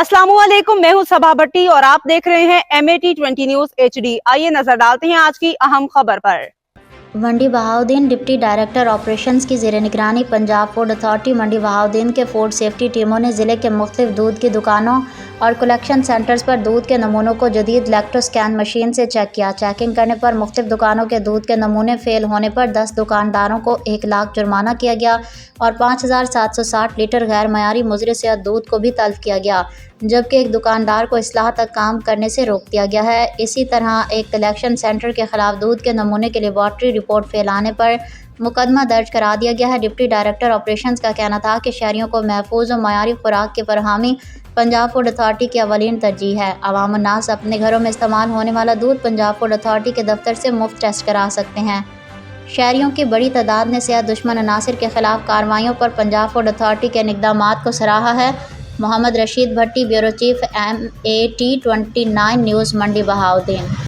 अस्सलाम वालेकुम, मैं हूं सबा भट्टी और आप देख रहे हैं MAT20 न्यूज HD। आइए नजर डालते हैं आज की अहम खबर पर। मंडी बहाउद्दीन डिप्टी डायरेक्टर ऑपरेशंस की ज़ेर निगरानी पंजाब फूड अथॉरिटी मंडी बहाउद्दीन के फूड सेफ्टी टीमों ने ज़िले के मुख्तलिफ दूध की दुकानों और कलेक्शन सेंटर्स पर दूध के नमूनों को जदीद लैक्टोस्कैन मशीन से चेक किया। चेकिंग करने पर मुख्तलिफ दुकानों के दूध के नमूने फेल होने पर 10 दुकानदारों को 1 लाख जुर्माना किया गया और 5760 लीटर गैर मयारी मुज़र सेहत दूध को भी तल्फ किया गया, जबकि एक दुकानदार को इस्लाह तक काम करने से रोक दिया गया है। इसी तरह एक कलेक्शन सेंटर के खिलाफ दूध के नमूने की लेबॉर्ट्री रिपोर्ट फेल आने पर मुकदमा दर्ज करा दिया गया है। डिप्टी डायरेक्टर ऑपरेशंस का कहना था कि शहरियों को महफूज और मयारी खुराक की फरहमी पंजाब फूड अथॉरिटी की अवलीन तरजीह है। अवाम उन्नास अपने घरों में इस्तेमाल होने वाला दूध पंजाब फूड अथॉरिटी के दफ्तर से मुफ्त टेस्ट करा सकते हैं। शहरियों की बड़ी तादाद ने सेहत दुश्मन अनासिर के खिलाफ कार्रवाइयों पर पंजाब फूड अथॉरिटी के इक़दामात को सराहा है। मोहम्मद रशीद भट्टी, ब्यूरो चीफ, MAT29 न्यूज़, मंडी बहाउद्दीन।